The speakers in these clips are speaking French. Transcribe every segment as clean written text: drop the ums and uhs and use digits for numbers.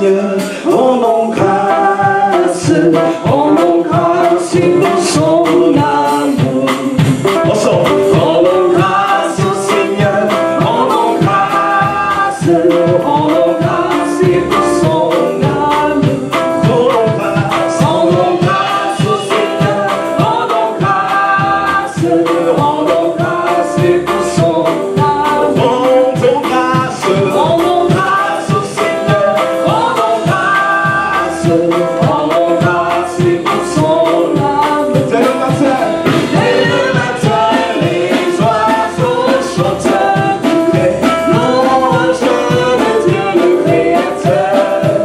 Seigneur, rendons grâce pour son amour. Ensemble, rendons grâce au Seigneur, rendons grâce pour son amour. Rendons grâce au Seigneur, rendons grâce pour son amour. Rendons grâce au Seigneur, rendons grâce pour son amour. Dès le matin, les oiseaux chantent du gré, louange de Dieu le Créateur.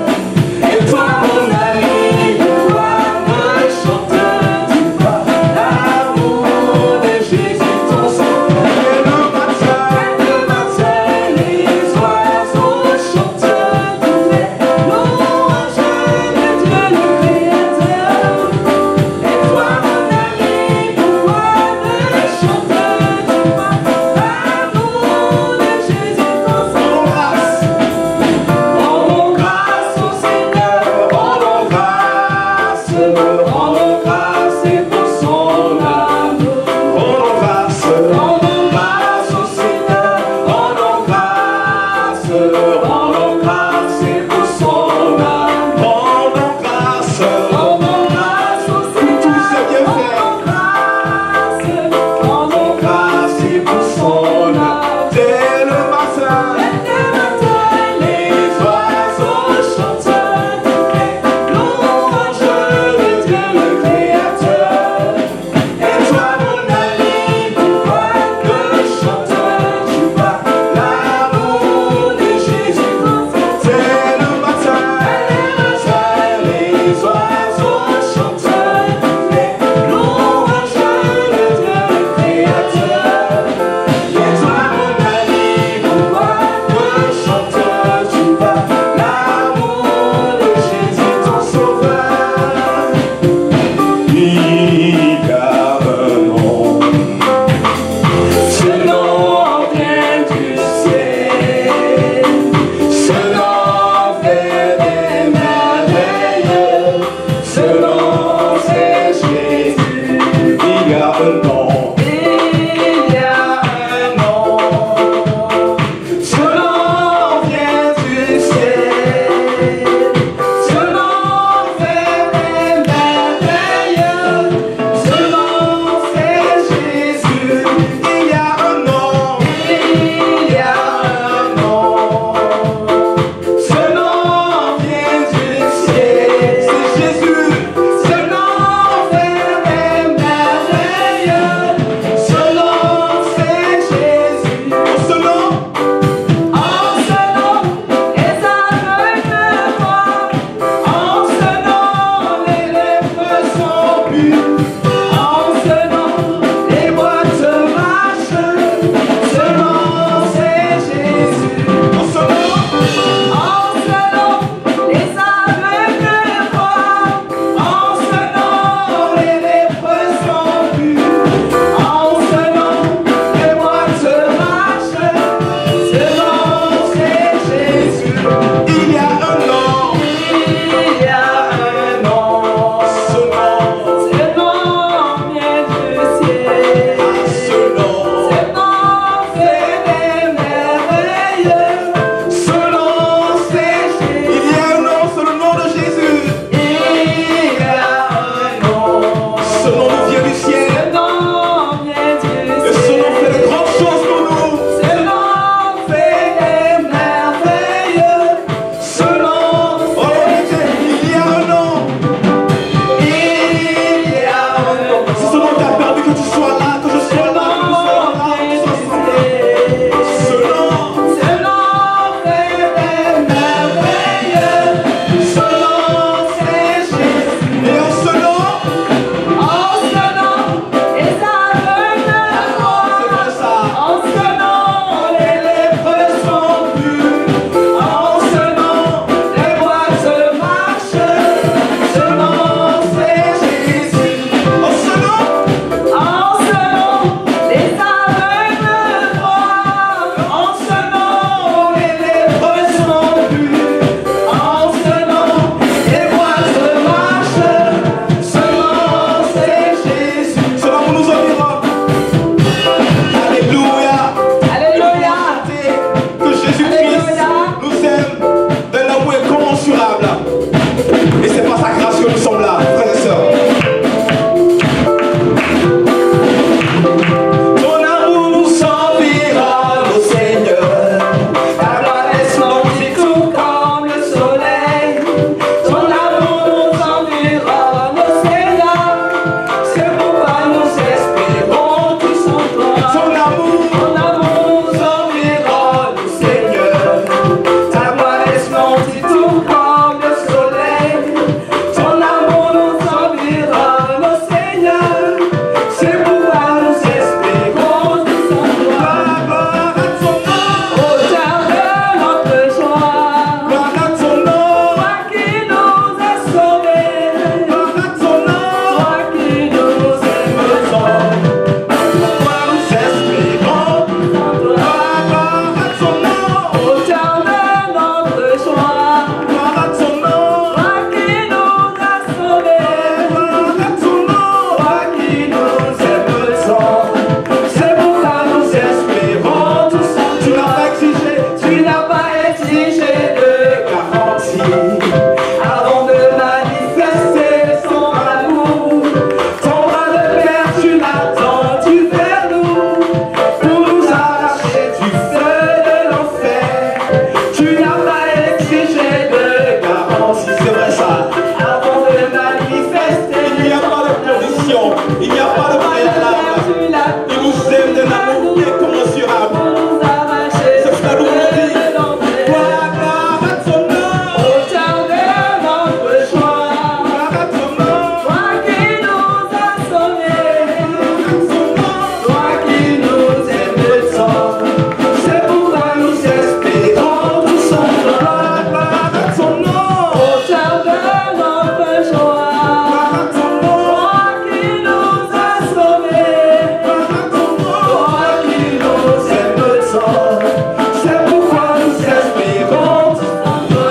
Et toi, mon ami, me chante du pas l'amour de Jésus ton Sauveur. Dès le matin, les oiseaux chantent du gré, louange de Dieu le avant de manifester. Il n'y a pas de condition, il n'y a pas de préalable. Il nous aime d'un amour incommensurable. Ce frère nous dit, gloire à ton nom. Auteur de notre joie, Gloire à ton nom. toi qui nous as sauvés, toi qui nous aimes tant, c'est pourquoi nous espérons tous en toi. Gloire à ton nom. Auteur de notre joie, Gloire à ton nom. toi qui nous as sauvés, Gloire à ton nom. toi qui nous aimes tant, c'est pourquoi nous espérons tous en toi.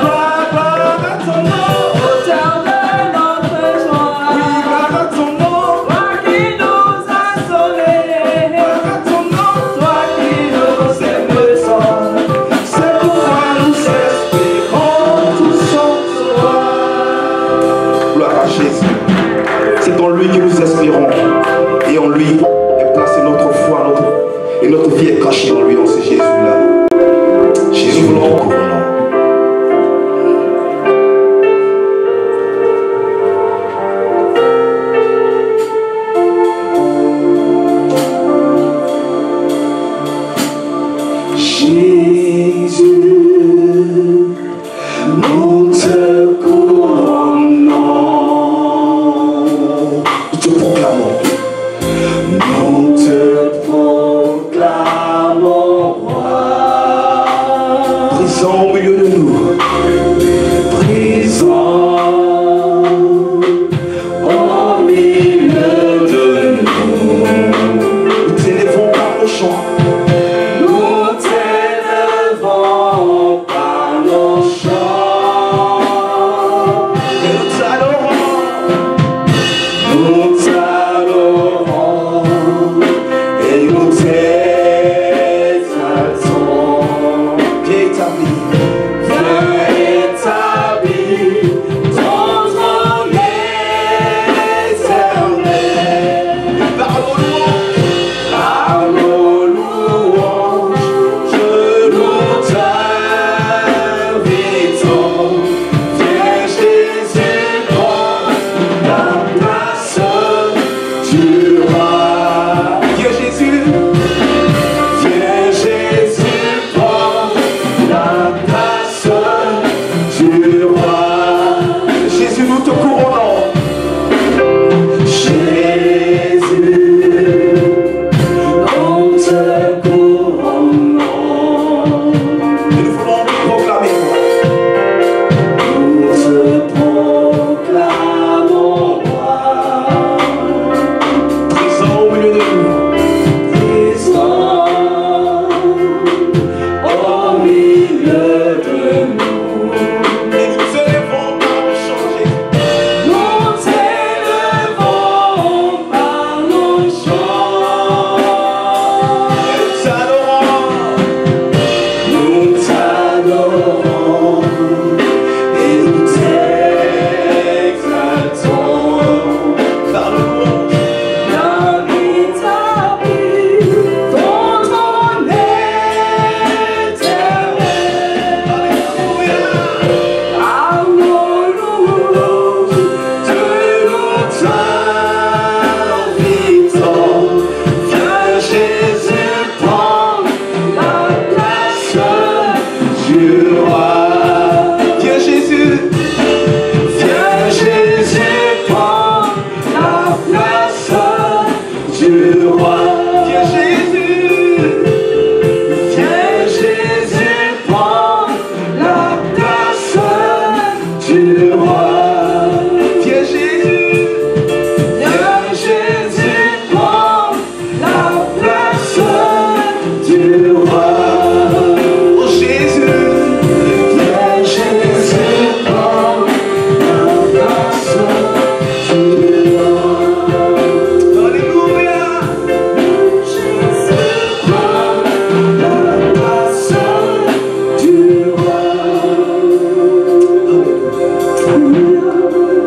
Gloire à ton nom. Auteur de notre joie, Oui, gloire à ton nom. toi qui nous as sauvés, Gloire à ton nom. toi qui nous aimes tant, c'est pourquoi nous espérons tous en toi. Gloire à Jésus. C'est en lui que nous espérons. Et en lui est placée notre foi, et notre vie est cachée en lui, dans ce Jésus-là. Jésus, nous te couronnons. Jésus, nous te couronnons. Nous te proclamons. Nous te proclamons roi. Présent au milieu de nous. Présent au milieu de nous. Nous t'élèvons par le chant. Nous t'élèvons par nos chants. Et nous t'adorons. Nous t'adorons. Et nous t'exaltons. Viens établir. Viens établir ton trône éternel. Par nos louanges. Par nos louanges, je nous t'invitons. Viens Jésus, prends la place du roi. Viens Jésus, prends la place du roi. Jésus, nous te couronnons. Jésus, nous te couronnons. Et nous voulons proclamer. Nous te proclamons roi. Présent au milieu de nous. Présent au milieu de nous. Et nous élevons par le chant, Jésus. Nous t'élevons par nos chants. Nous t'adorons. Et nous t'exaltons. Par le louange. Viens établir ton trône éternel. Alléluia. Par nos louanges, De nous t'invitons. Viens Jésus, prends la place du roi. Viens Jésus. Viens Jésus, prends la place du roi. Viens Jésus. Viens Jésus, prends la place du roi. Viens Jésus. Viens Jésus, prends la place du roi. Oh Jésus. Viens Jésus, prends la place du roi. Alléluia. Jésus, prends la place du roi.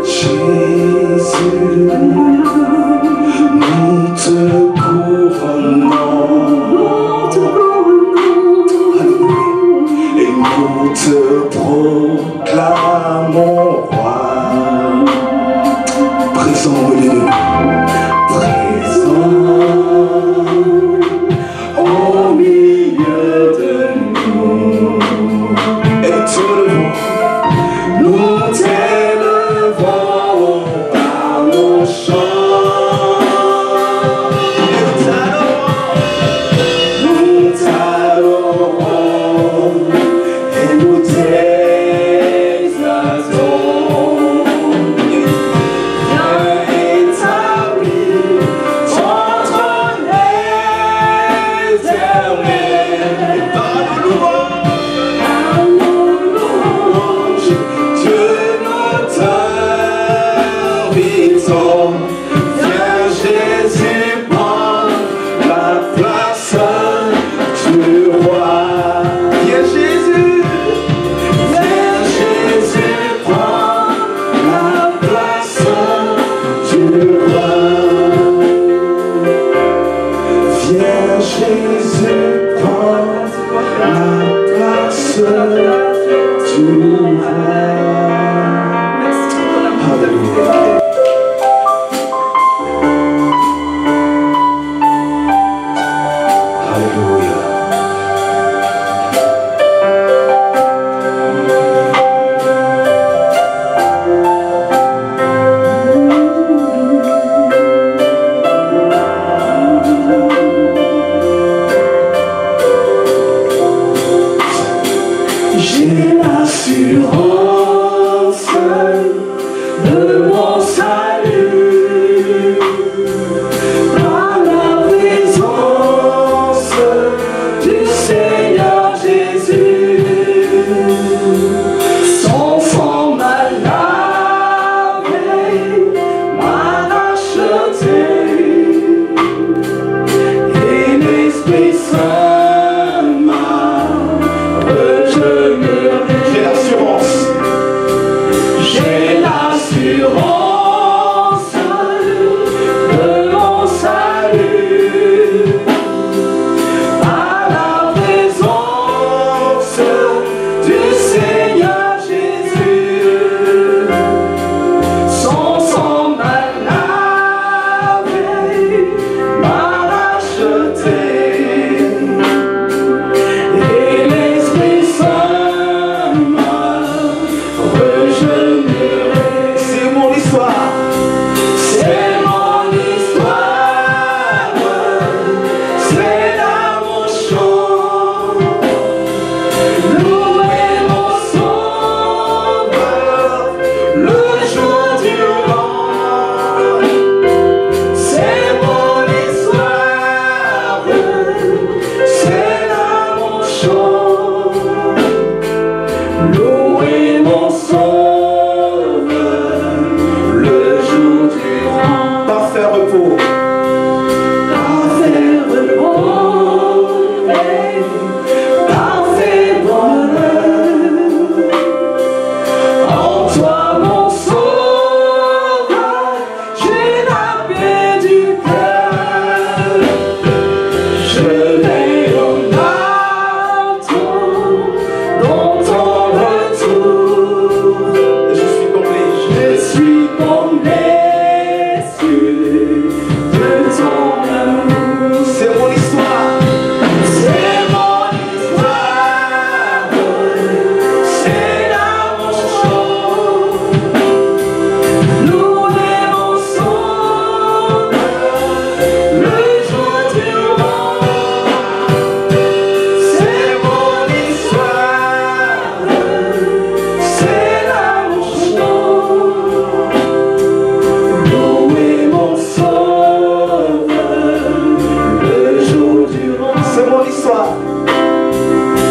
Jésus, nous te couronnons. Alléluia. Et nous te proclamons roi. l'assurance de mon salut, à la présence du Seigneur Jésus. Son sang m'a lavé, m'a racheté, et l'Esprit Saint m'a régénéré. C'est mon histoire. C'est mon histoire, c'est là mon chant. Louer mon Sauveur le jour durant. C'est mon histoire, c'est là mon chant. Louer mon Sauveur le jour durant. Parfait repos. Parfait repos, parfait bonheur, en toi mon Sauveur, j'ai la paix du cœur. Je veille en attendant dans ton retour. Je suis comblé. Je suis comblé de ton amour. C'est mon histoire. C'est mon histoire, c'est là mon chant. Louer mon Sauveur le jour durant. C'est mon histoire, c'est là mon chant. Louer mon Sauveur le jour durant. C'est mon histoire.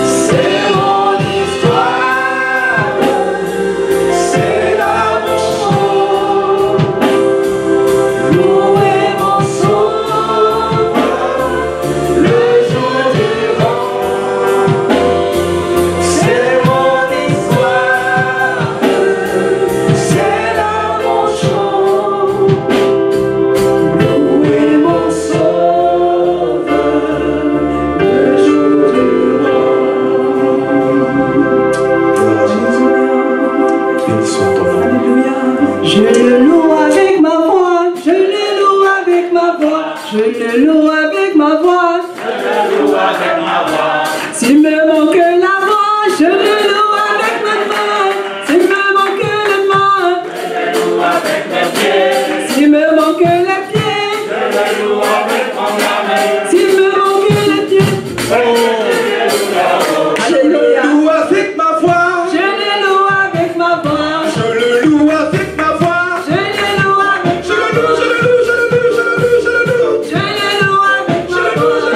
C'est mon histoire, c'est là mon chant. Louer mon Sauveur le jour durant. C'est mon histoire, c'est là mon chant. Louer mon Sauveur le jour durant. Béni soit ton nom. Alléluia. Je le loue avec ma voix, je le loue avec ma voix, je le loue avec ma voix. S'il me manque la voix, je le loue avec ma main. S'il me manque la main, s'il me manque les pieds, s'il me manque les pieds. Alléluia. Loue avec ma voix. Je le loue avec ma voix, Je le loue avec ma voix. je le loue avec Je le loue, je le loue, je le loue, je le loue, je le loue. je le loue avec ma voix.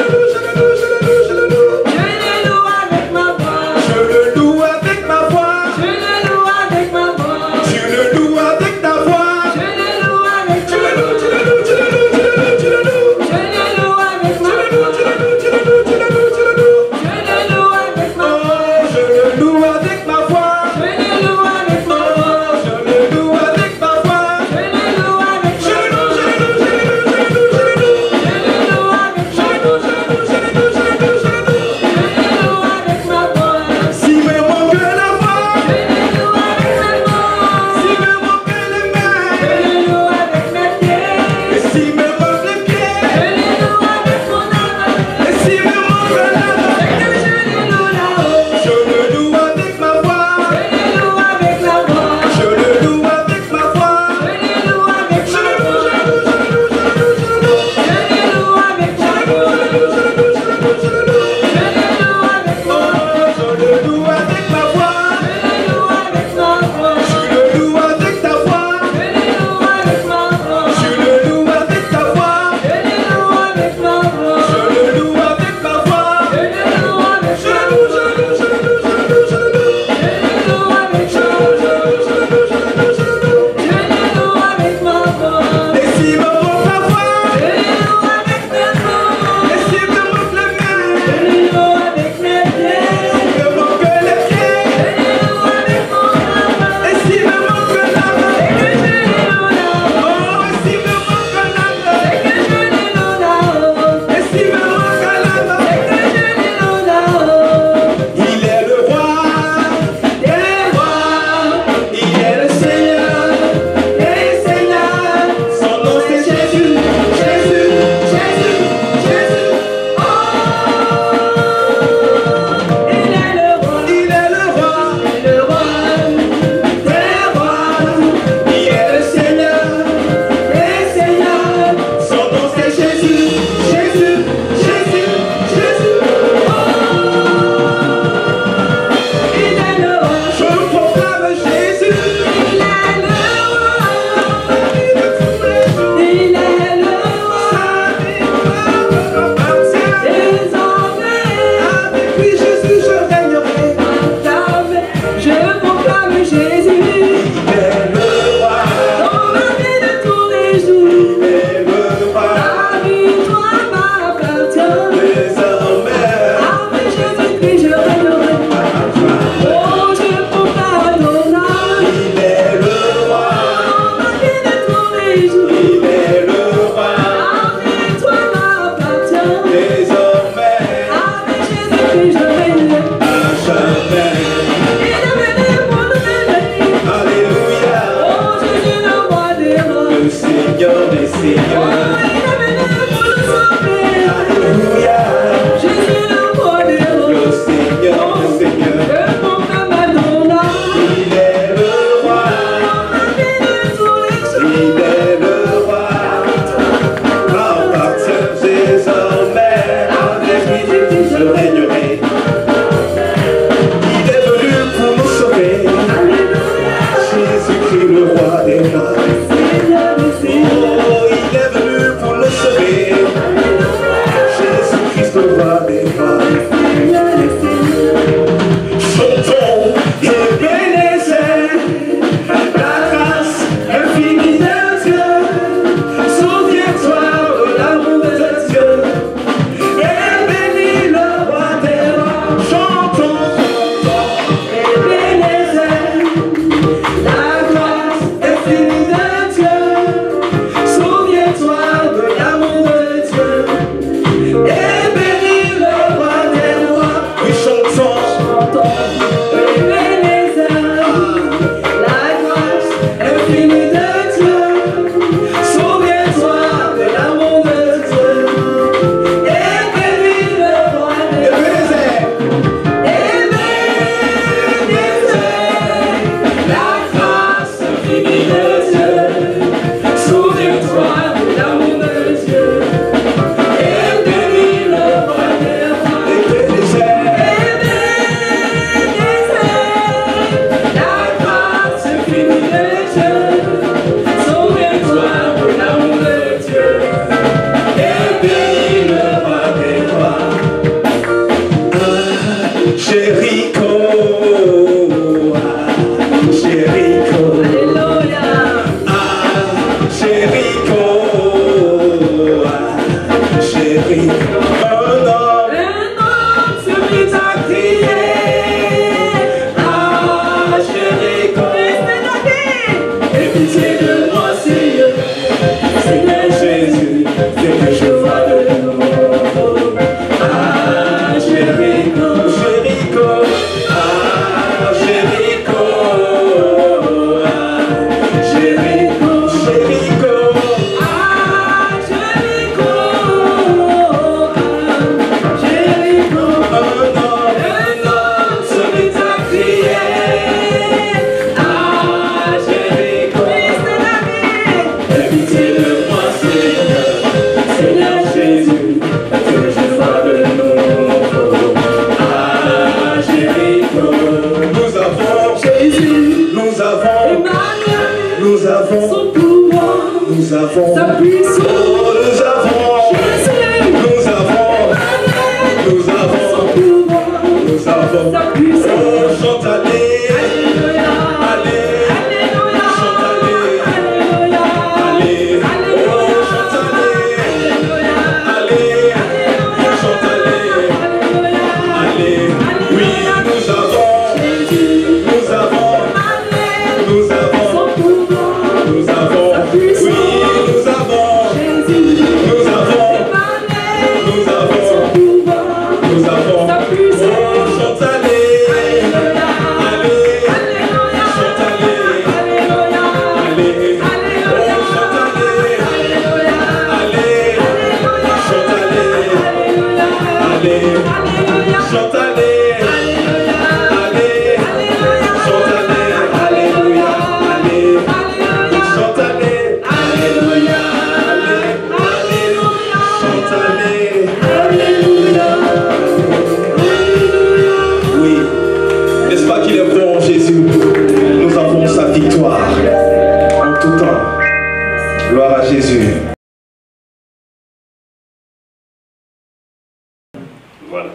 Voilà.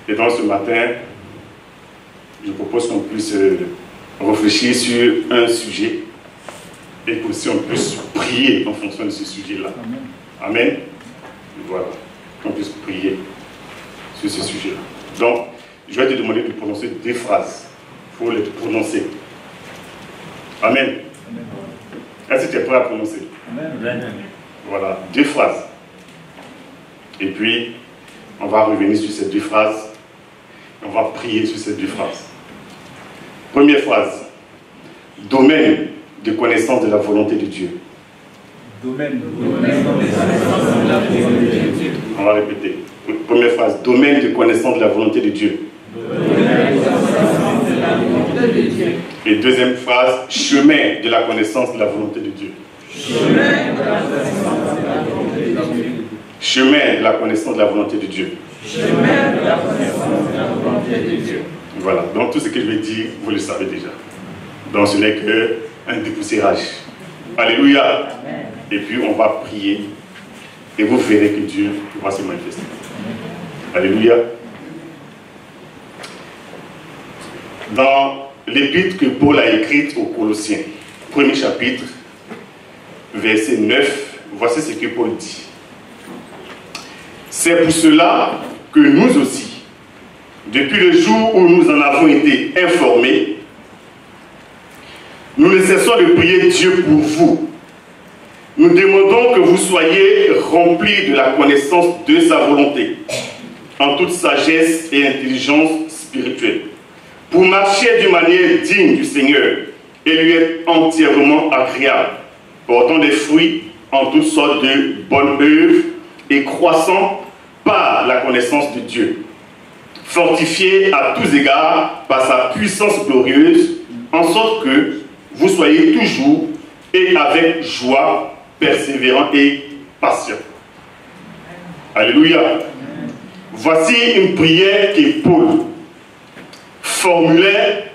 Et donc ce matin, je propose qu'on puisse réfléchir sur un sujet et qu'aussi on puisse prier en fonction de ce sujet-là. Amen. Voilà. Qu'on puisse prier sur ce sujet-là. Donc, je vais te demander de prononcer deux phrases. Il faut les prononcer. Amen. Est-ce que tu es prêt à prononcer? Amen. Voilà, deux phrases. Et puis, on va revenir sur ces deux phrases. On va prier sur ces deux phrases. Première phrase. Domaine de connaissance de la volonté de Dieu. Domaine. On va répéter. Première phrase, domaine de connaissance de la volonté de Dieu. Et deuxième phrase, chemin de la connaissance de la volonté de Dieu. Chemin de la connaissance de la volonté de Dieu. Voilà, donc tout ce que je vais dire, vous le savez déjà. Donc ce n'est qu'un dépoussiérage. Alléluia. Et puis on va prier et vous verrez que Dieu va se manifester. Alléluia. Dans l'épître que Paul a écrite aux Colossiens, premier chapitre, verset 9, voici ce que Paul dit. C'est pour cela que nous aussi, depuis le jour où nous en avons été informés, nous ne cessons de prier Dieu pour vous. Nous demandons que vous soyez remplis de la connaissance de sa volonté, en toute sagesse et intelligence spirituelle, pour marcher d'une manière digne du Seigneur et lui être entièrement agréable, portant des fruits en toutes sortes de bonnes œuvres et croissant par la connaissance de Dieu, fortifié à tous égards par sa puissance glorieuse, en sorte que vous soyez toujours et avec joie, persévérant et patient. Alléluia. Voici une prière que Paul formulait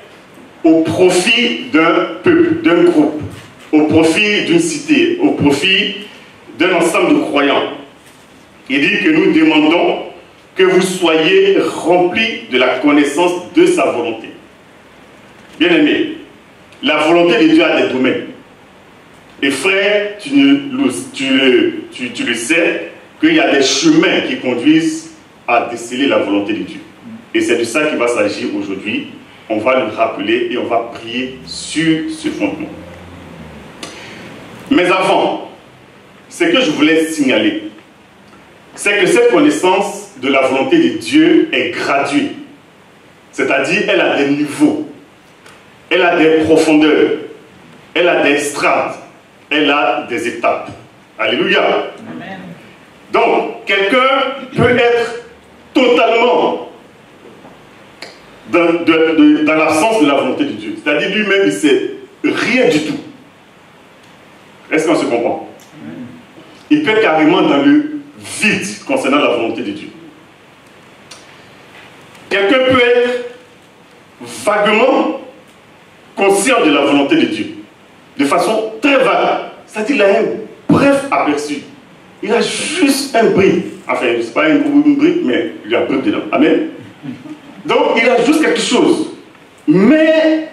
au profit d'un peuple, d'un groupe, au profit d'une cité, au profit d'un ensemble de croyants. Il dit que nous demandons que vous soyez remplis de la connaissance de sa volonté. Bien-aimés, la volonté de Dieu a des domaines. Et frère, tu le sais, qu'il y a des chemins qui conduisent à déceler la volonté de Dieu. Et c'est de ça qu'il va s'agir aujourd'hui. On va le rappeler et on va prier sur ce fondement. Mais avant, ce que je voulais signaler, c'est que cette connaissance de la volonté de Dieu est graduée. C'est-à-dire, elle a des niveaux, elle a des profondeurs, elle a des strates, elle a des étapes. Alléluia. Amen. Donc, quelqu'un peut être totalement dans l'absence de la volonté de Dieu. C'est-à-dire, lui-même, il ne sait rien du tout. Est-ce qu'on se comprend? Il peut être carrément dans le vide concernant la volonté de Dieu. Quelqu'un peut être vaguement conscient de la volonté de Dieu, de façon très vague. C'est-à-dire qu'il a un bref aperçu. Il a juste un bris. Enfin, ce n'est pas une brique, mais il y a un bref dedans. Amen. Donc, il a juste quelque chose. Mais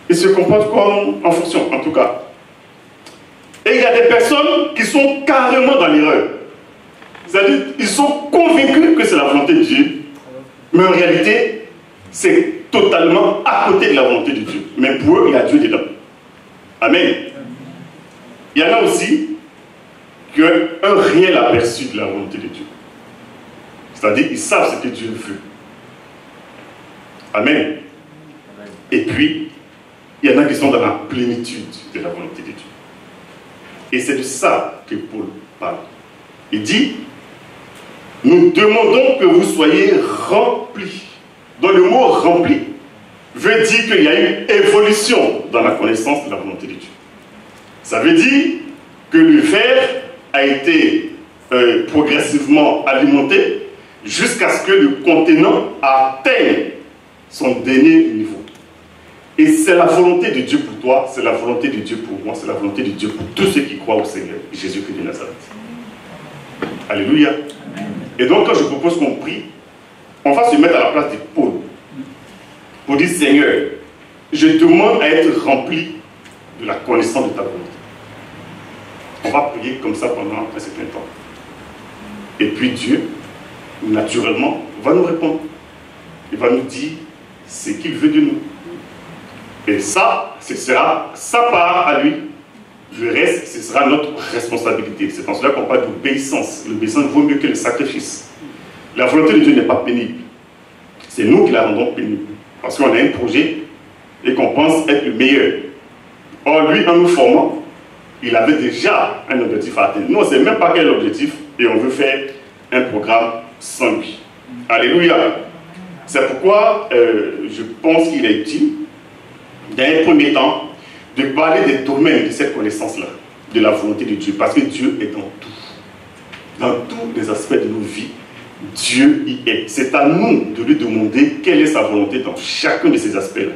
il se comporte comme en fonction, en tout cas. Et il y a des personnes qui sont carrément dans l'erreur. C'est-à-dire qu'ils sont convaincus que c'est la volonté de Dieu, mais en réalité, c'est totalement à côté de la volonté de Dieu. Mais pour eux, il y a Dieu dedans. Amen. Il y en a aussi qui ont un réel aperçu de la volonté de Dieu. C'est-à-dire qu'ils savent ce que Dieu veut. Amen. Et puis, il y en a qui sont dans la plénitude de la volonté de Dieu. Et c'est de ça que Paul parle. Il dit, nous demandons que vous soyez remplis. Donc le mot rempli veut dire qu'il y a une évolution dans la connaissance de la volonté de Dieu. Ça veut dire que le verre a été progressivement alimenté jusqu'à ce que le contenant atteigne son dernier niveau. Et c'est la volonté de Dieu pour toi, c'est la volonté de Dieu pour moi, c'est la volonté de Dieu pour tous ceux qui croient au Seigneur, Jésus-Christ de Nazareth. Alléluia. Et donc quand je propose qu'on prie, on va se mettre à la place de Paul pour dire, Seigneur, je demande à être rempli de la connaissance de ta volonté. On va prier comme ça pendant un certain temps. Et puis Dieu, naturellement, va nous répondre. Il va nous dire ce qu'il veut de nous. Et ça, ce sera sa part à lui. Le reste, ce sera notre responsabilité. C'est en cela qu'on parle d'obéissance. L'obéissance vaut mieux que le sacrifice. La volonté de Dieu n'est pas pénible. C'est nous qui la rendons pénible. Parce qu'on a un projet et qu'on pense être le meilleur. Or, lui, en nous formant, il avait déjà un objectif à atteindre. Nous, on ne sait même pas quel est l'objectif et on veut faire un programme sans lui. Alléluia. C'est pourquoi je pense qu'il est utile, dans un premier temps, de parler des domaines de cette connaissance-là, de la volonté de Dieu, parce que Dieu est dans tout. Dans tous les aspects de nos vies, Dieu y est. C'est à nous de lui demander quelle est sa volonté dans chacun de ces aspects-là.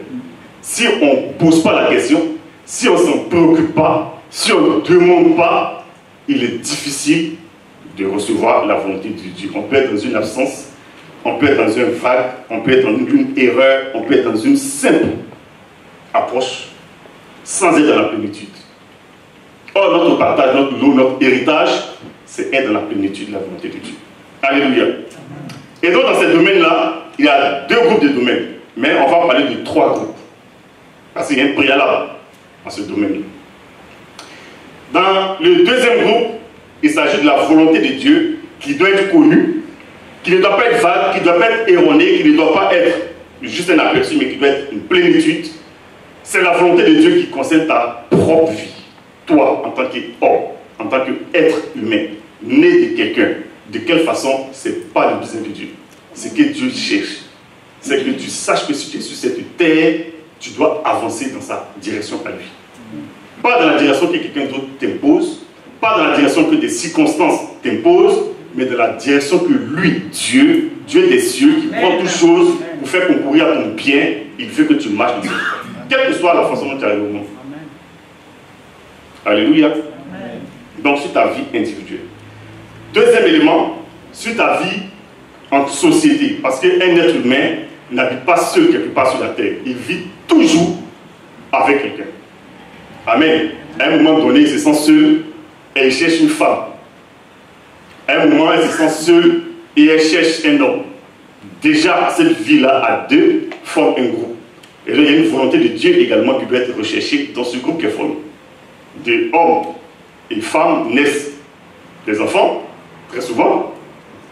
Si on ne pose pas la question, si on ne s'en préoccupe pas, si on ne demande pas, il est difficile de recevoir la volonté de Dieu. On peut être dans une absence, on peut être dans un vague, on peut être dans une erreur, on peut être dans une simple approche, sans être dans la plénitude. Or, notre partage, notre héritage, c'est être dans la plénitude de la volonté de Dieu. Alléluia. Et donc, dans ces domaines-là, il y a deux groupes de domaines. Mais on va parler de trois groupes. Parce qu'il y a un préalable dans ce domaine-là. Dans le deuxième groupe, il s'agit de la volonté de Dieu qui doit être connue, qui ne doit pas être vague, qui ne doit pas être erronée, qui ne doit pas être juste un aperçu, mais qui doit être une plénitude. C'est la volonté de Dieu qui concerne ta propre vie. Toi, en tant qu'homme, en tant qu'être humain, né de quelqu'un. De quelle façon? Ce n'est pas le besoin de Dieu. C'est que Dieu cherche. C'est que tu saches que si tu es sur cette terre, tu dois avancer dans sa direction à lui. Pas dans la direction que quelqu'un d'autre t'impose, pas dans la direction que des circonstances t'imposent, mais dans la direction que lui, Dieu des cieux, qui prend toutes choses pour faire concourir à ton bien, il veut que tu marches dans cette voie. Quelle que soit la façon dont tu arrives au monde. Alléluia. Amen. Donc sur ta vie individuelle. Deuxième élément, sur ta vie en société. Parce qu'un être humain n'habite pas seul quelque part sur la terre. Il vit toujours avec quelqu'un. Amen. À un moment donné, il se sent seul et il cherche une femme. À un moment, il se sent seul et il cherche un homme. Déjà, cette vie-là, à deux, forme un groupe. Et là, il y a une volonté de Dieu également qui doit être recherchée dans ce groupe qui est formé. Des hommes et femmes naissent des enfants, très souvent.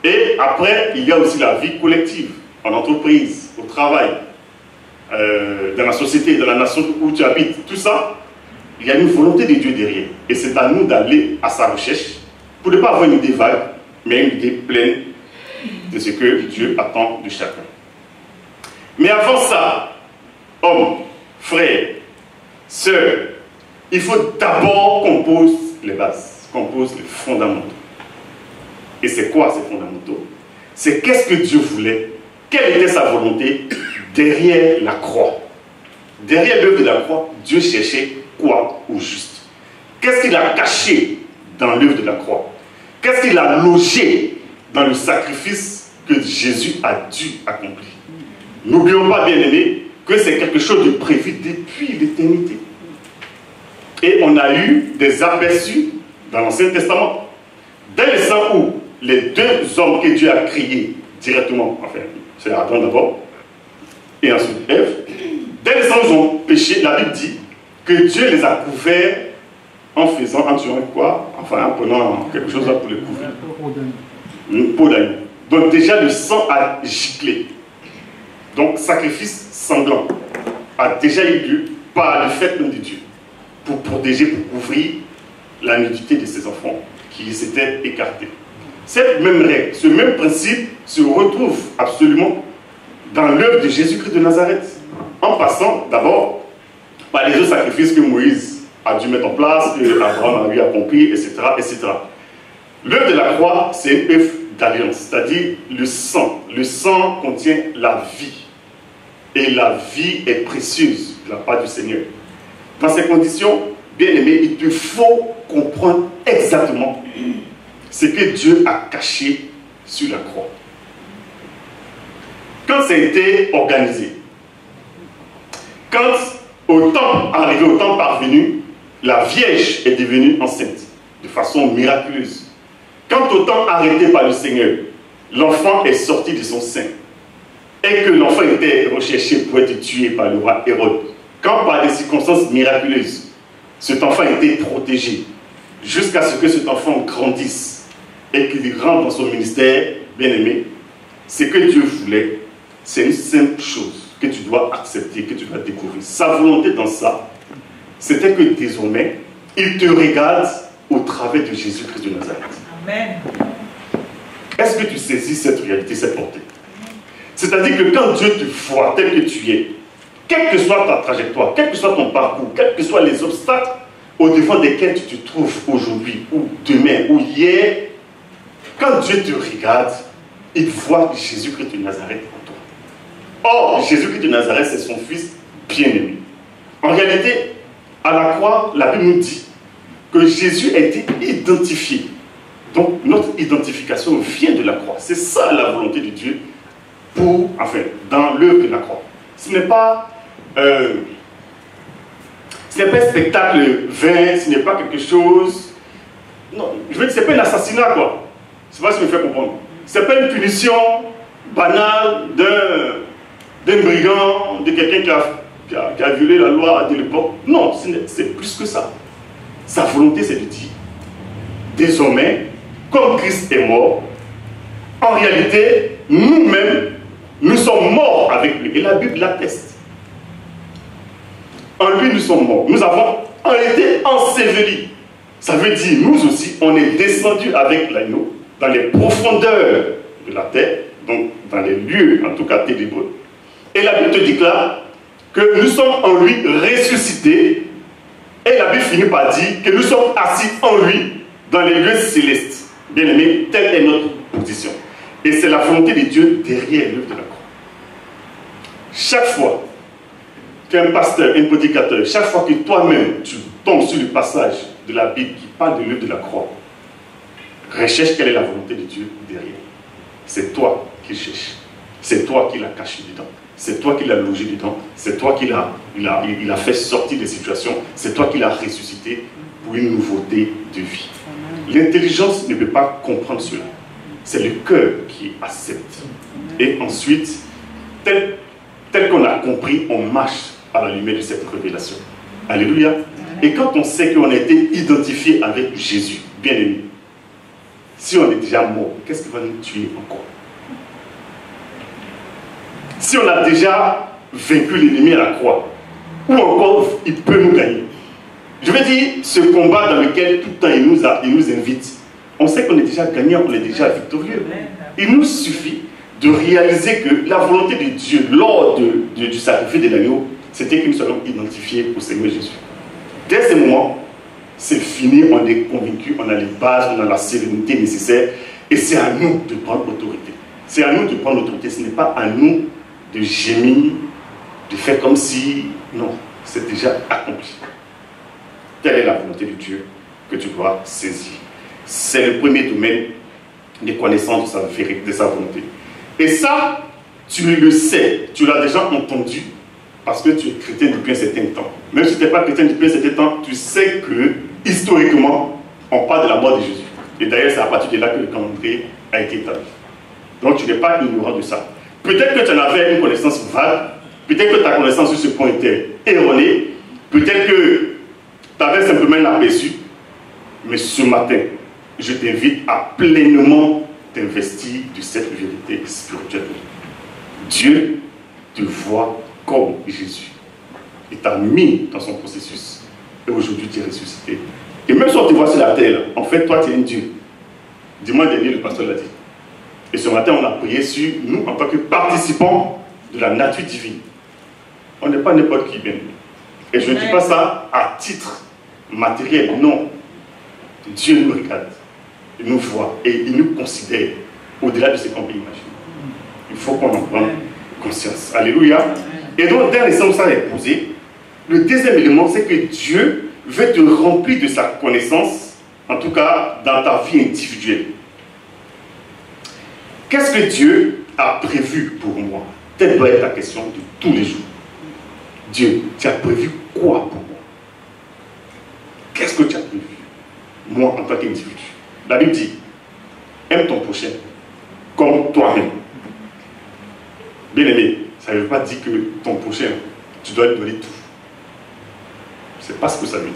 Et après, il y a aussi la vie collective, en entreprise, au travail, dans la société, dans la nation où tu habites. Tout ça, il y a une volonté de Dieu derrière. Et c'est à nous d'aller à sa recherche pour ne pas avoir une idée vague, mais une idée pleine de ce que Dieu attend de chacun. Mais avant ça, hommes, frères, sœurs, il faut d'abord qu'on pose les bases, qu'on pose les fondamentaux. Et c'est quoi ces fondamentaux? C'est qu'est-ce que Dieu voulait? Quelle était sa volonté derrière la croix? Derrière l'œuvre de la croix, Dieu cherchait quoi au juste? Qu'est-ce qu'il a caché dans l'œuvre de la croix? Qu'est-ce qu'il a logé dans le sacrifice que Jésus a dû accomplir? N'oublions pas, bien-aimés, que c'est quelque chose de prévu depuis l'éternité. Et on a eu des aperçus dans l'Ancien Testament. Dès le sang où les deux hommes que Dieu a créés directement, enfin, c'est Adam d'abord, et ensuite Ève, dès le sang où ils ont péché, la Bible dit que Dieu les a couverts en tuant quoi? Enfin, en prenant quelque chose là pour les couvrir. Une peau d'agneau. Donc déjà le sang a giclé. Donc sacrifice sanglant a déjà eu lieu par le fait même de Dieu, pour protéger, pour couvrir la nudité de ses enfants qui s'étaient écartés. Cette même règle, ce même principe se retrouve absolument dans l'œuvre de Jésus-Christ de Nazareth, en passant d'abord par les autres sacrifices que Moïse a dû mettre en place, que Abraham a eu accompli, etc., etc. L'œuvre de la croix, c'est une œuvre d'alliance, c'est-à-dire le sang. Le sang contient la vie. Et la vie est précieuse de la part du Seigneur. Dans ces conditions, bien aimé, il te faut comprendre exactement ce que Dieu a caché sur la croix. Quand ça a été organisé, quand au temps arrivé, au temps parvenu, la Vierge est devenue enceinte de façon miraculeuse. Quand au temps arrêté par le Seigneur, l'enfant est sorti de son sein et que l'enfant était recherché pour être tué par le roi Hérode, quand par des circonstances miraculeuses, cet enfant a été protégé jusqu'à ce que cet enfant grandisse et qu'il rentre dans son ministère, bien-aimé, ce que Dieu voulait, c'est une simple chose que tu dois accepter, que tu dois découvrir. Sa volonté dans ça, c'était que désormais, il te regarde au travers de Jésus-Christ de Nazareth. Amen. Est-ce que tu saisis cette réalité, cette portée? C'est-à-dire que quand Dieu te voit tel que tu es, quelle que soit ta trajectoire, quel que soit ton parcours, quels que soient les obstacles au-devant desquels tu te trouves aujourd'hui, ou demain, ou hier, quand Dieu te regarde, il voit Jésus-Christ de Nazareth en toi. Or, Jésus-Christ de Nazareth, c'est son fils bien-aimé. En réalité, à la croix, la Bible nous dit que Jésus a été identifié. Donc, notre identification vient de la croix. C'est ça la volonté de Dieu dans l'œuvre de la croix. Ce n'est pas un spectacle vain, ce n'est pas quelque chose... Non, je veux dire, ce n'est pas un assassinat, quoi. C'est pas ce qui me fait comprendre. Ce n'est pas une punition banale d'un brigand, de quelqu'un qui a violé la loi de l'époque. Non, c'est plus que ça. Sa volonté, c'est de dire, désormais, comme Christ est mort, en réalité, nous-mêmes, nous sommes morts avec lui. Et la Bible l'atteste. En lui, nous sommes morts. Nous avons été ensevelis. Ça veut dire, nous aussi, on est descendus avec l'agneau dans les profondeurs de la terre, donc dans les lieux, en tout cas ténébreux. Et la Bible te déclare que nous sommes en lui ressuscités. Et la Bible finit par dire que nous sommes assis en lui dans les lieux célestes. Bien aimé, telle est notre position. Et c'est la volonté de Dieu derrière l'œuvre de la croix. Chaque fois qu'un pasteur, un prédicateur, chaque fois que toi-même tu tombes sur le passage de la Bible qui parle de l'œuvre de la croix, recherche quelle est la volonté de Dieu derrière. C'est toi qui cherches. C'est toi qui l'as caché dedans. C'est toi qui l'as logé dedans. C'est toi qui l'as fait sortir des situations. C'est toi qui l'as ressuscité pour une nouveauté de vie. L'intelligence ne peut pas comprendre cela. C'est le cœur qui accepte. Et ensuite, tel qu'on a compris, on marche à la lumière de cette révélation. Alléluia. Et quand on sait qu'on a été identifié avec Jésus, bien aimé, si on est déjà mort, qu'est-ce qui va nous tuer encore? Si on a déjà vaincu l'ennemi à la croix, ou encore il peut nous gagner. Je veux dire, ce combat dans lequel tout le temps il nous invite, on sait qu'on est déjà gagnant, on est déjà victorieux. Il nous suffit de réaliser que la volonté de Dieu lors du sacrifice de l'agneau, c'était que nous soyons identifiés au Seigneur Jésus. Dès ce moment, c'est fini, on est convaincu, on a les bases, on a la sérénité nécessaire, et c'est à nous de prendre autorité. C'est à nous de prendre l'autorité, ce n'est pas à nous de gémir, de faire comme si... Non, c'est déjà accompli. Telle est la volonté de Dieu que tu dois saisir. C'est le premier domaine de connaissance de sa volonté. Et ça, tu le sais, tu l'as déjà entendu, parce que tu es chrétien depuis un certain temps. Même si tu n'es pas chrétien depuis un certain temps, tu sais que, historiquement, on parle de la mort de Jésus. Et d'ailleurs, c'est à partir de là que le calendrier a été établi. Donc, tu n'es pas ignorant de ça. Peut-être que tu en avais une connaissance vague, peut-être que ta connaissance sur ce point était erronée, peut-être que tu avais simplement l'aperçu, mais ce matin, je t'invite à pleinement t'investir de cette vérité spirituelle. Dieu te voit comme Jésus. Il t'a mis dans son processus. Et aujourd'hui, tu es ressuscité. Et même si on te voit sur la terre, en fait, toi, tu es un Dieu. Dimanche dernier, le pasteur l'a dit. Et ce matin, on a prié sur nous en tant que participants de la nature divine. On n'est pas n'importe qui, bien. Et je ne dis pas ça à titre matériel, non. Dieu nous regarde, il nous voit et il nous considère au-delà de ce qu'on peut imaginer. Il faut qu'on en prenne conscience. Alléluia. Et donc, dès l'instant où ça est posé, le deuxième élément, c'est que Dieu veut te remplir de sa connaissance, en tout cas dans ta vie individuelle. Qu'est-ce que Dieu a prévu pour moi? Telle doit être la question de tous les jours. Dieu, tu as prévu quoi pour moi? Qu'est-ce que tu as prévu? Moi, en tant qu'individu. La Bible dit, aime ton prochain comme toi-même. Bien aimé, ça ne veut pas dire que ton prochain, tu dois lui donner tout. Ce n'est pas ce que ça veut dire.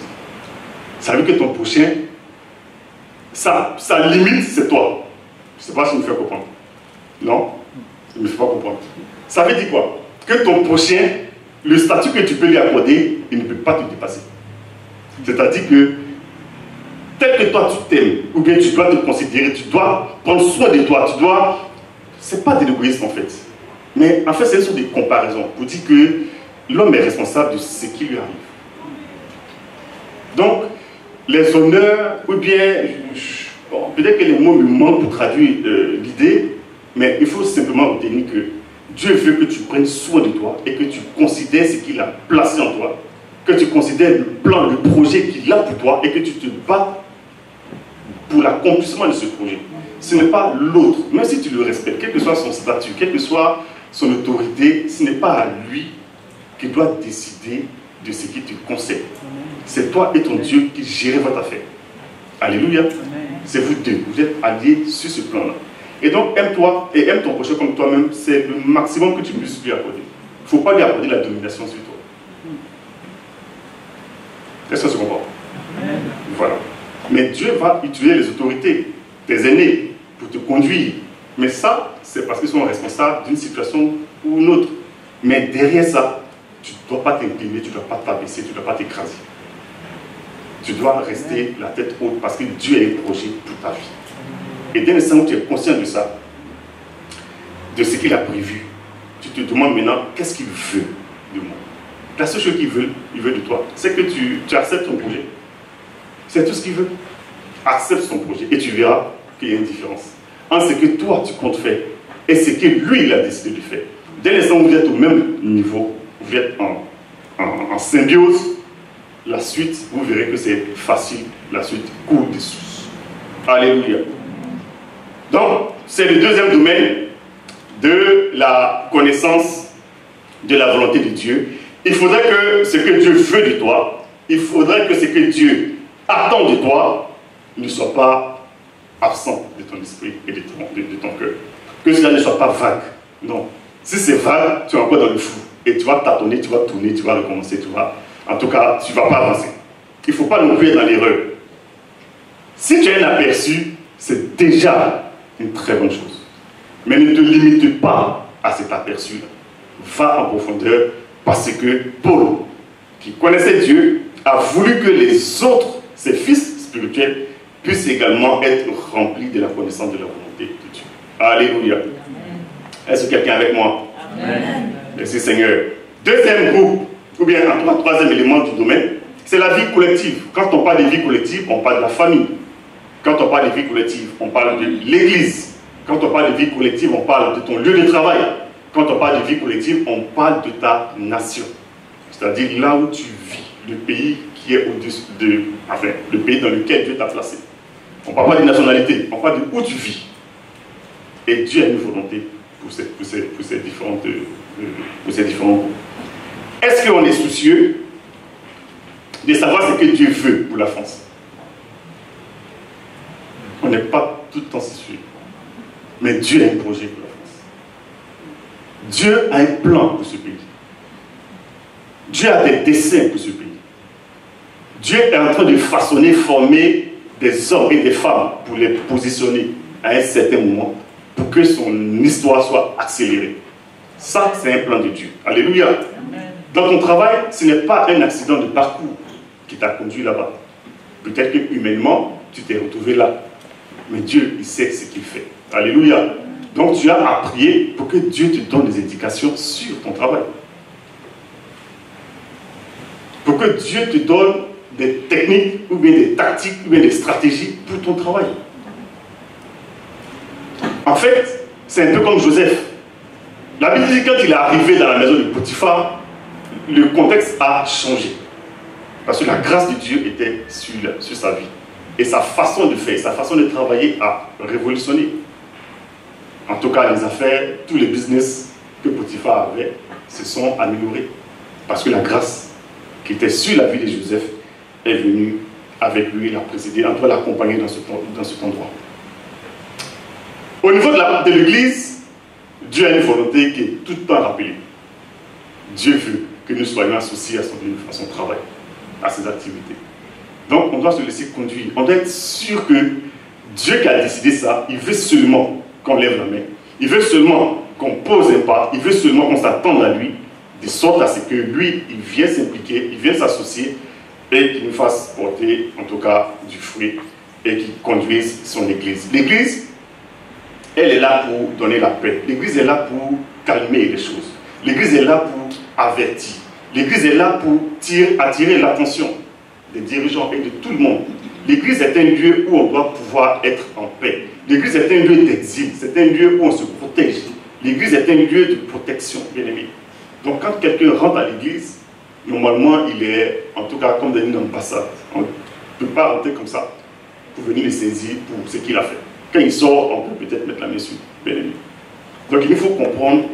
Ça veut dire que ton prochain, sa limite, c'est toi. Je ne sais pas si je me fais comprendre. Non, je ne me fais pas comprendre. Ça veut dire quoi? Que ton prochain, le statut que tu peux lui accorder, il ne peut pas te dépasser. C'est-à-dire que toi tu t'aimes, ou bien tu dois te considérer, tu dois prendre soin de toi, tu dois... C'est pas de l'égoïsme en fait. Mais en fait, c'est une sorte de comparaison pour dire que l'homme est responsable de ce qui lui arrive. Donc, les honneurs, ou bien, bon, peut-être que les mots me manquent pour traduire l'idée, mais il faut simplement retenir que Dieu veut que tu prennes soin de toi et que tu considères ce qu'il a placé en toi, que tu considères le plan, le projet qu'il a pour toi et que tu te bats pour l'accomplissement de ce projet. Ce n'est pas l'autre, même si tu le respectes, quel que soit son statut, quelle que soit son autorité, ce n'est pas à lui qui doit décider de ce qui te concerne. C'est toi et ton Dieu qui gérez votre affaire. Alléluia. C'est vous deux, vous êtes alliés sur ce plan-là. Et donc, aime-toi et aime ton prochain comme toi-même, c'est le maximum que tu puisses lui accorder. Il ne faut pas lui accorder la domination sur toi. Est-ce que ça se comprend? Voilà. Mais Dieu va utiliser les autorités, tes aînés, pour te conduire. Mais ça, c'est parce qu'ils sont responsables d'une situation ou une autre. Mais derrière ça, tu ne dois pas t'incliner, tu ne dois pas t'abaisser, tu ne dois pas t'écraser. Tu dois rester la tête haute parce que Dieu a un projet pour ta vie. Et dès l'instant où tu es conscient de ça, de ce qu'il a prévu, tu te demandes maintenant qu'est-ce qu'il veut de moi. La seule chose qu'il veut de toi, c'est que tu acceptes son projet. C'est tout ce qu'il veut. Accepte son projet et tu verras qu'il y a une différence entre ce que toi tu comptes faire et ce que lui il a décidé de faire. Dès l'instant où vous êtes au même niveau, vous êtes en symbiose, la suite, vous verrez que c'est facile, la suite coule des sources. Alléluia. Donc, c'est le deuxième domaine de la connaissance de la volonté de Dieu. Il faudrait que ce que Dieu veut de toi, il faudrait que ce que Dieu attend de toi ne soit pas absent de ton esprit et de ton cœur. Que cela ne soit pas vague. Non. Si c'est vague, tu es encore dans le flou. Et tu vas tâtonner, tu vas tourner, tu vas recommencer, en tout cas, tu ne vas pas avancer. Il ne faut pas non plus être dans l'erreur. Si tu as un aperçu, c'est déjà une très bonne chose. Mais ne te limite pas à cet aperçu-là. Va en profondeur parce que Paul, qui connaissait Dieu, a voulu que les autres, ses fils spirituels, puissent également être remplis de la connaissance de la volonté de Dieu. Alléluia. Est-ce que quelqu'un est avec moi? Amen. Merci Seigneur. Deuxième groupe, ou bien un troisième élément du domaine, c'est la vie collective. Quand on parle de vie collective, on parle de la famille. Quand on parle de vie collective, on parle de l'église. Quand on parle de vie collective, on parle de ton lieu de travail. Quand on parle de vie collective, on parle de ta nation. C'est-à-dire là où tu vis, le pays qui est au-dessus de... Enfin, le pays dans lequel Dieu t'a placé. On ne parle pas de nationalité, on parle de où tu vis. Et Dieu a une volonté pour ces différents groupes. Est-ce qu'on est soucieux de savoir ce que Dieu veut pour la France? On n'est pas tout le temps soucieux. Mais Dieu a un projet pour la France. Dieu a un plan pour ce pays. Dieu a des desseins pour ce pays. Dieu est en train de façonner, former des hommes et des femmes pour les positionner à un certain moment pour que son histoire soit accélérée. Ça, c'est un plan de Dieu. Alléluia. Amen. Dans ton travail, ce n'est pas un accident de parcours qui t'a conduit là-bas. Peut-être que humainement, tu t'es retrouvé là. Mais Dieu, il sait ce qu'il fait. Alléluia. Donc tu as à prier pour que Dieu te donne des indications sur ton travail. Pour que Dieu te donne des techniques, ou bien des tactiques, ou bien des stratégies pour ton travail. En fait, c'est un peu comme Joseph. La Bible dit que quand il est arrivé dans la maison de Potiphar, le contexte a changé. Parce que la grâce de Dieu était sur sa vie. Et sa façon de faire, sa façon de travailler a révolutionné. En tout cas, les affaires, tous les business que Potiphar avait se sont améliorés. Parce que la grâce qui était sur la vie de Joseph est venue avec lui, l'a précédé, en tout cas l'accompagner dans cet endroit. Au niveau de l'église, Dieu a une volonté qui est tout le temps rappelée. Dieu veut que nous soyons associés à son travail, à ses activités. Donc on doit se laisser conduire. On doit être sûr que Dieu qui a décidé ça, il veut seulement qu'on lève la main. Il veut seulement qu'on pose un pas. Il veut seulement qu'on s'attende à lui, de sorte à ce que lui, il vienne s'impliquer, il vienne s'associer et qu'il nous fasse porter, en tout cas, du fruit et qui conduise son église. L'église, elle est là pour donner la paix. L'église est là pour calmer les choses. L'église est là pour avertir. L'église est là pour attirer l'attention des dirigeants et de tout le monde. L'église est un lieu où on doit pouvoir être en paix. L'église est un lieu d'exil. C'est un lieu où on se protège. L'église est un lieu de protection, bien aimé. Donc quand quelqu'un rentre à l'église, normalement il est, en tout cas comme dans une ambassade. On ne peut pas rentrer comme ça pour venir le saisir pour ce qu'il a fait. Quand il sort, on peut peut-être mettre la main sur, bien aimé. Donc il faut comprendre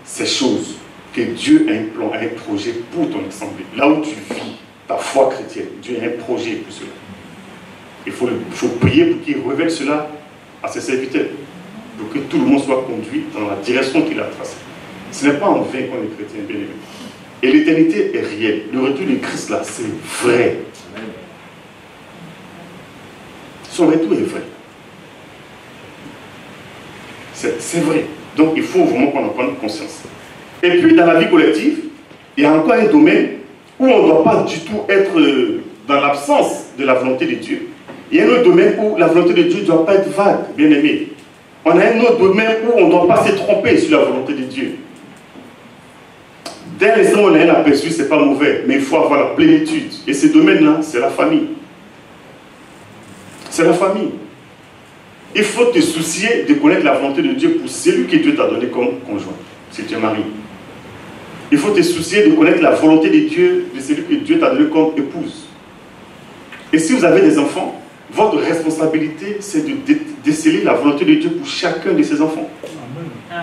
ces choses, que Dieu a un plan, a un projet pour ton assemblée. Là où tu vis ta foi chrétienne, Dieu a un projet pour cela. Il faut prier pour qu'il révèle cela à ses serviteurs, pour que tout le monde soit conduit dans la direction qu'il a tracée. Ce n'est pas en vain qu'on est chrétien, bien aimé. Et l'éternité est réelle. Le retour de Christ là, c'est vrai. Son retour est vrai. C'est vrai. Donc il faut vraiment qu'on en prenne conscience. Et puis dans la vie collective, il y a encore un domaine où on ne doit pas du tout être dans l'absence de la volonté de Dieu. Il y a un autre domaine où la volonté de Dieu ne doit pas être vague, bien aimé. On a un autre domaine où on ne doit pas se tromper sur la volonté de Dieu. Dès l'instant où on a un aperçu, ce n'est pas mauvais, mais il faut avoir la plénitude. Et ce domaine-là, c'est la famille. C'est la famille. Il faut te soucier de connaître la volonté de Dieu pour celui que Dieu t'a donné comme conjoint, si tu es marié. Il faut te soucier de connaître la volonté de Dieu, de celui que Dieu t'a donné comme épouse. Et si vous avez des enfants, votre responsabilité, c'est de déceler la volonté de Dieu pour chacun de ses enfants.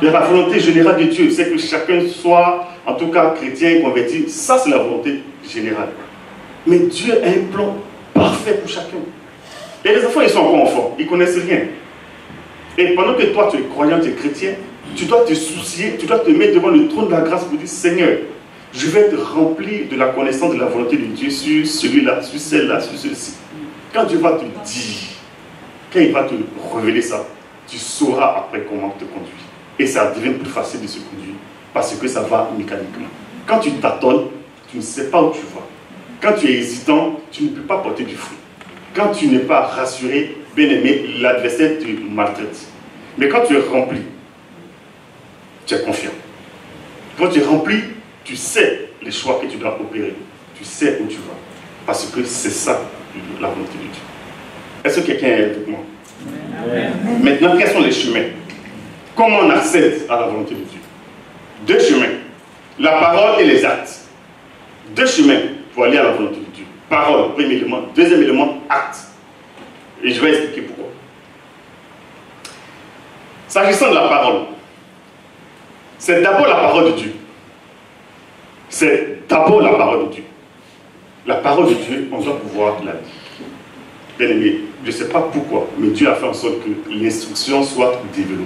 Et la volonté générale de Dieu, c'est que chacun soit, en tout cas, chrétien, converti. Ça, c'est la volonté générale. Mais Dieu a un plan parfait pour chacun. Et les enfants, ils sont encore enfants, ils ne connaissent rien. Et pendant que toi, tu es croyant, tu es chrétien, tu dois te soucier, tu dois te mettre devant le trône de la grâce pour dire, Seigneur, je vais être rempli de la connaissance de la volonté de Dieu sur celui-là, sur celle-là, sur celle-ci. Quand Dieu va te dire, quand il va te révéler ça, tu sauras après comment te conduire. Et ça devient plus facile de se conduire, parce que ça va mécaniquement. Quand tu tâtonnes, tu ne sais pas où tu vas. Quand tu es hésitant, tu ne peux pas porter du fruit. Quand tu n'es pas rassuré, bien aimé, l'adversaire te maltraite. Mais quand tu es rempli, tu es confiant. Quand tu es rempli, tu sais les choix que tu dois opérer. Tu sais où tu vas. Parce que c'est ça, la volonté de Dieu. Est-ce que quelqu'un est avec moi? Amen. Maintenant, quels sont les chemins? Comment on accède à la volonté de Dieu? Deux chemins. La parole et les actes. Deux chemins pour aller à la volonté de Dieu. Parole, premier élément. Deuxième élément, acte. Et je vais expliquer pourquoi. S'agissant de la parole, c'est d'abord la parole de Dieu. C'est d'abord la parole de Dieu. La parole de Dieu, on doit pouvoir la dire. Bien aimé, je ne sais pas pourquoi, mais Dieu a fait en sorte que l'instruction soit développée.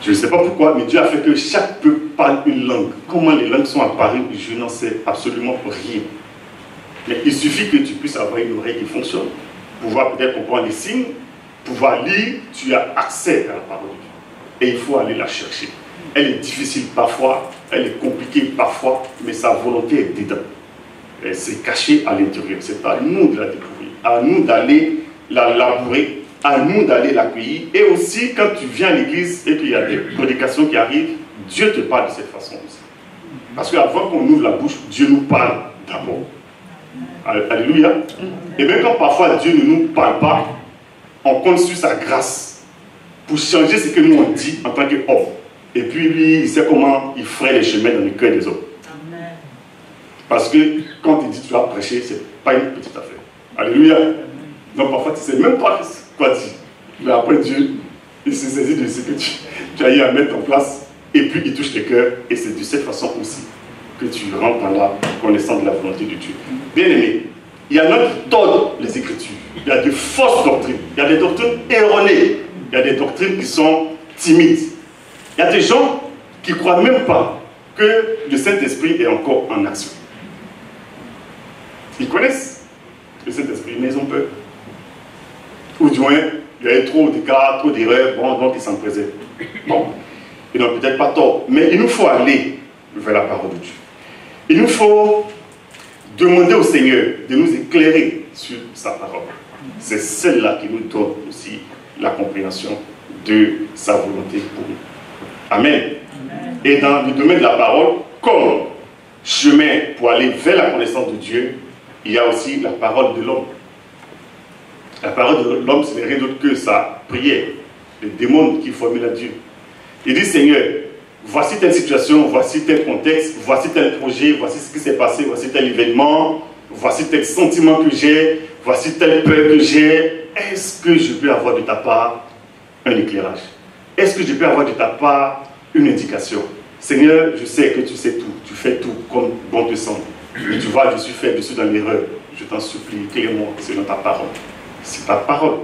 Je ne sais pas pourquoi, mais Dieu a fait que chaque peuple parle une langue. Comment les langues sont apparues, je n'en sais absolument rien. Mais il suffit que tu puisses avoir une oreille qui fonctionne, pouvoir peut-être comprendre les signes, pouvoir lire, tu as accès à la parole de Dieu. Et il faut aller la chercher. Elle est difficile parfois, elle est compliquée parfois, mais sa volonté est dedans. Elle s'est cachée à l'intérieur. C'est à nous de la découvrir, à nous d'aller la labourer, à nous d'aller l'accueillir. Et aussi, quand tu viens à l'église et qu'il y a des prédications qui arrivent, Dieu te parle de cette façon aussi. Parce qu'avant qu'on ouvre la bouche, Dieu nous parle d'abord. Alléluia. Et même quand parfois Dieu ne nous parle pas, on compte sur sa grâce pour changer ce que nous on dit en tant qu'homme. Et puis lui, il sait comment il ferait les chemins dans le cœur des hommes. Parce que quand il dit tu vas prêcher, ce n'est pas une petite affaire. Alléluia. Donc parfois tu ne sais même pas quoi dire. Mais après Dieu, il se saisit de ce que tu as eu à mettre en place. Et puis il touche les cœurs. Et c'est de cette façon aussi que tu rentres dans la connaissance de la volonté de Dieu. Bien aimé, il y en a qui tordent les Écritures. Il y a de fausses doctrines. Il y a des doctrines erronées. Il y a des doctrines qui sont timides. Il y a des gens qui ne croient même pas que le Saint-Esprit est encore en action. Ils connaissent le Saint-Esprit, mais ils ont peur. Ou du moins, il y a eu trop d'écarts, trop d'erreurs, bon, donc ils s'en préservent. Bon, ils n'ont peut-être pas tort, mais il nous faut aller vers la parole de Dieu. Il nous faut demander au Seigneur de nous éclairer sur sa parole. C'est celle-là qui nous donne aussi la compréhension de sa volonté pour nous. Amen. Et dans le domaine de la parole, comme chemin pour aller vers la connaissance de Dieu, il y a aussi la parole de l'homme. La parole de l'homme, ce n'est rien d'autre que sa prière, les démons qu'il formule à Dieu. Il dit, Seigneur, voici telle situation, voici tel contexte, voici tel projet, voici ce qui s'est passé, voici tel événement, voici tel sentiment que j'ai, voici telle peur que j'ai. Est-ce que je peux avoir de ta part un éclairage? Est-ce que je peux avoir de ta part une indication? Seigneur, je sais que tu sais tout, tu fais tout comme bon te semble. Mais tu vois, je suis faible, je suis dans l'erreur. Je t'en supplie, éclaire-moi selon ta parole. C'est ta parole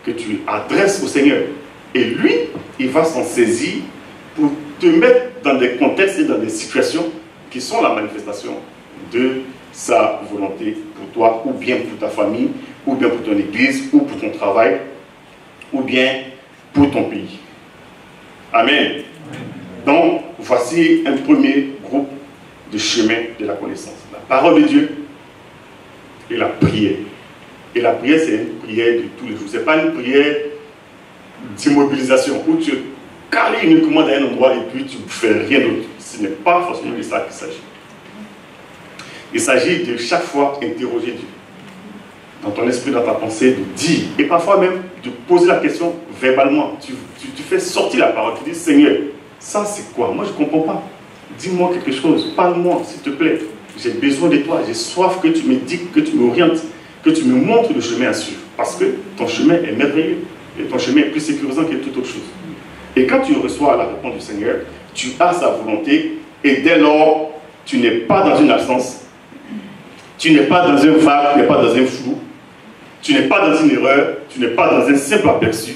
que tu adresses au Seigneur. Et lui, il va s'en saisir pour te mettre dans des contextes et dans des situations qui sont la manifestation de sa volonté pour toi, ou bien pour ta famille, ou bien pour ton église, ou pour ton travail, ou bien pour ton pays. Amen. Donc, voici un premier groupe de chemin de la connaissance. La parole de Dieu et la prière. Et la prière, c'est une prière de tous les jours. Ce n'est pas une prière d'immobilisation où tu es calé uniquement dans un endroit et puis tu ne fais rien d'autre. Ce n'est pas forcément de ça qu'il s'agit. Il s'agit de chaque fois interroger Dieu. Dans ton esprit, dans ta pensée, de dire, et parfois même de poser la question verbalement. Tu fais sortir la parole, tu dis, Seigneur, ça c'est quoi? Moi je ne comprends pas. Dis-moi quelque chose, parle-moi s'il te plaît. J'ai besoin de toi, j'ai soif que tu me diques, que tu m'orientes, que tu me montres le chemin à suivre. Parce que ton chemin est merveilleux et ton chemin est plus sécurisant que toute autre chose. Et quand tu reçois la réponse du Seigneur, tu as sa volonté et dès lors, tu n'es pas dans une absence, tu n'es pas dans un vague, tu n'es pas dans un flou, tu n'es pas dans une erreur, tu n'es pas dans un simple aperçu,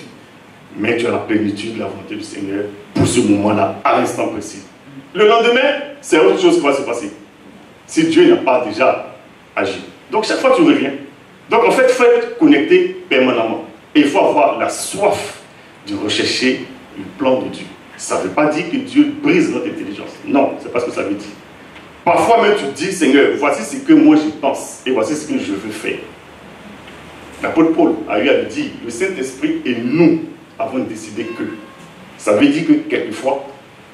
mais tu as la plénitude de la volonté du Seigneur pour ce moment-là, à l'instant précis. Le lendemain, c'est autre chose qui va se passer. Si Dieu n'a pas déjà agi. Donc chaque fois tu reviens. Donc en fait, il faut être connecté permanemment. Et il faut avoir la soif de rechercher le plan de Dieu. Ça ne veut pas dire que Dieu brise notre intelligence. Non, c'est pas ce que ça veut dire. Parfois même tu dis, Seigneur, voici ce que moi j'y pense et voici ce que je veux faire. L'apôtre Paul a eu à le dire, le Saint-Esprit et nous avons décidé que. Ça veut dire que quelquefois,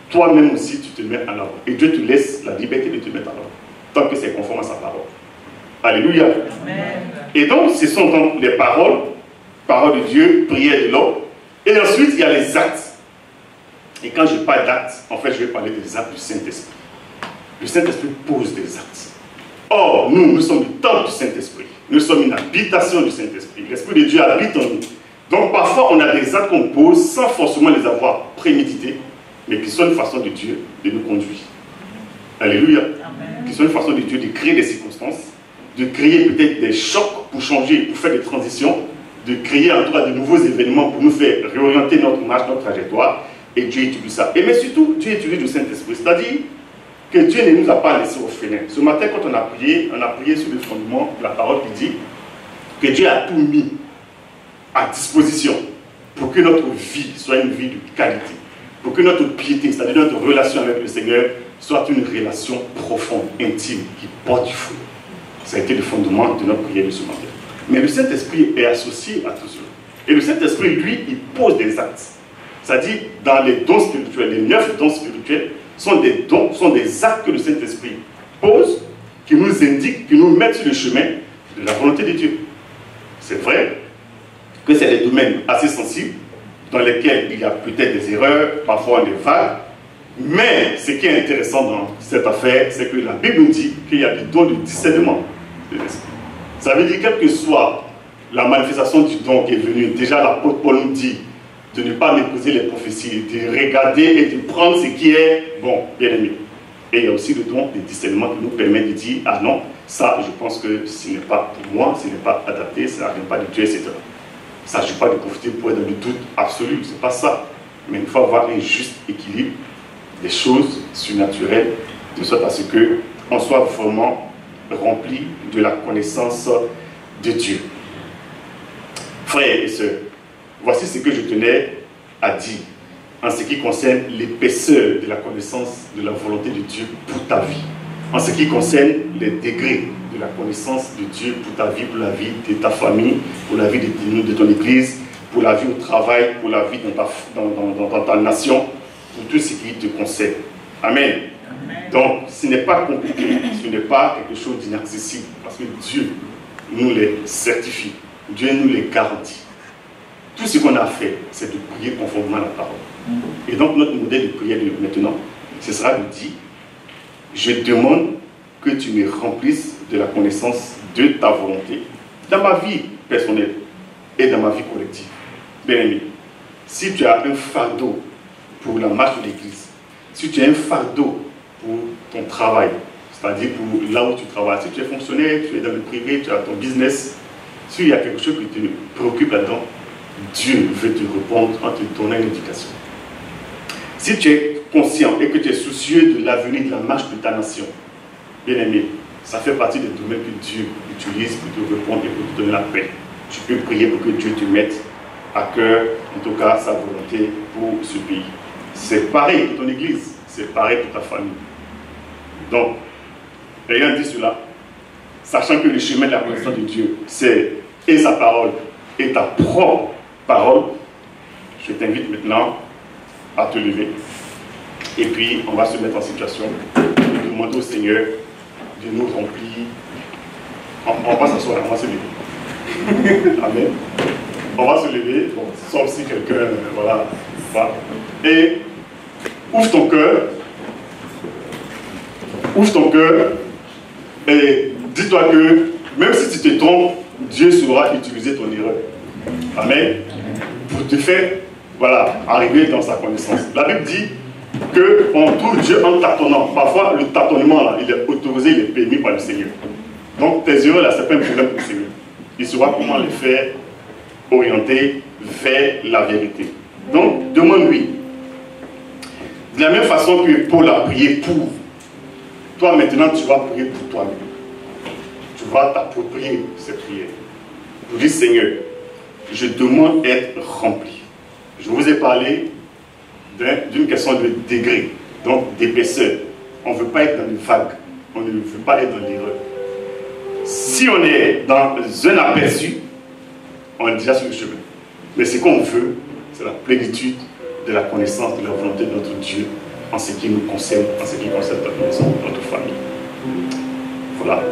toi-même aussi tu te mets en avant. Et Dieu te laisse la liberté de te mettre en avant. Tant que c'est conforme à sa parole. Alléluia. Amen. Et donc, ce sont donc les paroles, paroles de Dieu, prières de l'homme. Et ensuite, il y a les actes. Et quand je parle d'actes, en fait, je vais parler des actes du Saint-Esprit. Le Saint-Esprit pose des actes. Or, nous sommes le temple du Saint-Esprit. Nous sommes une habitation du Saint-Esprit. L'Esprit de Dieu habite en nous. Donc, parfois, on a des actes qu'on pose sans forcément les avoir prémédités, mais qui sont une façon de Dieu de nous conduire. Alléluia. Amen. Qui sont une façon de Dieu de créer des circonstances, de créer peut-être des chocs pour changer, pour faire des transitions, de créer en tout cas de nouveaux événements pour nous faire réorienter notre marche, notre trajectoire. Et Dieu utilise ça. Et mais surtout, Dieu utilise le Saint-Esprit. C'est-à-dire que Dieu ne nous a pas laissé orphelins. Ce matin, quand on a prié sur le fondement de la parole qui dit que Dieu a tout mis à disposition pour que notre vie soit une vie de qualité. Pour que notre piété, c'est-à-dire notre relation avec le Seigneur, soit une relation profonde, intime, qui porte du fruit. Ça a été le fondement de notre prière de ce matin. Mais le Saint-Esprit est associé à tout cela. Et le Saint-Esprit, lui, il pose des actes. C'est-à-dire, dans les dons spirituels, les 9 dons spirituels, sont des dons, sont des actes que le Saint-Esprit pose, qui nous indiquent, qui nous mettent sur le chemin de la volonté de Dieu. C'est vrai que c'est des domaines assez sensibles, dans lesquels il y a peut-être des erreurs, parfois des vagues, mais ce qui est intéressant dans cette affaire, c'est que la Bible nous dit qu'il y a des dons de discernement de l'esprit. Ça veut dire, quelle que soit la manifestation du don qui est venu, déjà l'apôtre Paul nous dit de ne pas mépriser les prophéties, de regarder et de prendre ce qui est bon, bien aimé. Et il y a aussi le don de discernement qui nous permet de dire, ah non, ça je pense que ce n'est pas pour moi, ce n'est pas adapté, ça ne vient pas de Dieu, etc. Ça ne s'agit pas de profiter pour être dans le doute absolu, ce n'est pas ça. Mais il faut avoir un juste équilibre des choses surnaturelles, de sorte à ce qu'on soit vraiment rempli de la connaissance de Dieu. Frères et sœurs, voici ce que je tenais à dire en ce qui concerne l'épaisseur de la connaissance de la volonté de Dieu pour ta vie, en ce qui concerne les degrés de la connaissance de Dieu pour ta vie, pour la vie de ta famille, pour la vie de ton église, pour la vie au travail, pour la vie dans ta nation, pour tout ce qui te concerne. Amen. Donc, ce n'est pas compliqué, ce n'est pas quelque chose d'inaccessible, parce que Dieu nous les certifie, Dieu nous les garantit. Tout ce qu'on a fait, c'est de prier conformément à la parole. Et donc, notre modèle de prière de maintenant, ce sera de dire, je demande que tu me remplisses de la connaissance de ta volonté dans ma vie personnelle et dans ma vie collective. Bien-aimé, si tu as un fardeau pour la marche de l'église, si tu as un fardeau pour ton travail, c'est-à-dire pour là où tu travailles, si tu es fonctionnaire, tu es dans le privé, tu as ton business, s'il y a quelque chose qui te préoccupe là-dedans, Dieu veut te répondre en te donnant une indication. Si tu es conscient et que tu es soucieux de l'avenir de la marche de ta nation, bien-aimé, ça fait partie des domaines que Dieu utilise pour te répondre et pour te donner la paix. Tu peux prier pour que Dieu te mette à cœur, en tout cas, sa volonté pour ce pays. C'est pareil pour ton église, c'est pareil pour ta famille. Donc, ayant dit cela, sachant que le chemin de la connaissance de Dieu, c'est et sa parole et ta propre parole, je t'invite maintenant à te lever. Et puis, on va se mettre en situation de demander au Seigneur de nous remplir. On va s'asseoir, on va se lever. Amen. On va se lever, bon, sauf si quelqu'un, voilà. Et ouvre ton cœur. Ouvre ton cœur. Et dis-toi que, même si tu te trompes, Dieu saura utiliser ton erreur. Amen. Pour te faire, voilà, arriver dans sa connaissance. La Bible dit qu'on trouve Dieu en tâtonnant. Parfois, le tâtonnement, là, il est autorisé, il est permis par le Seigneur. Donc, tes erreurs, là, c'est pas un problème pour le Seigneur. Il saura comment les faire orienter vers la vérité. Donc, demande-lui. De la même façon que Paul a prié pour, toi maintenant, tu vas prier pour toi-même. Tu vas t'approprier cette prière. Pour dire, Seigneur, je demande d'être rempli. Je vous ai parlé d'une question de degré, donc d'épaisseur. On ne veut pas être dans une vague, on ne veut pas être dans l'erreur. Si on est dans un aperçu, on est déjà sur le chemin. Mais ce qu'on veut, c'est la plénitude de la connaissance de la volonté de notre Dieu en ce qui nous concerne, en ce qui concerne notre maison, notre famille. Voilà.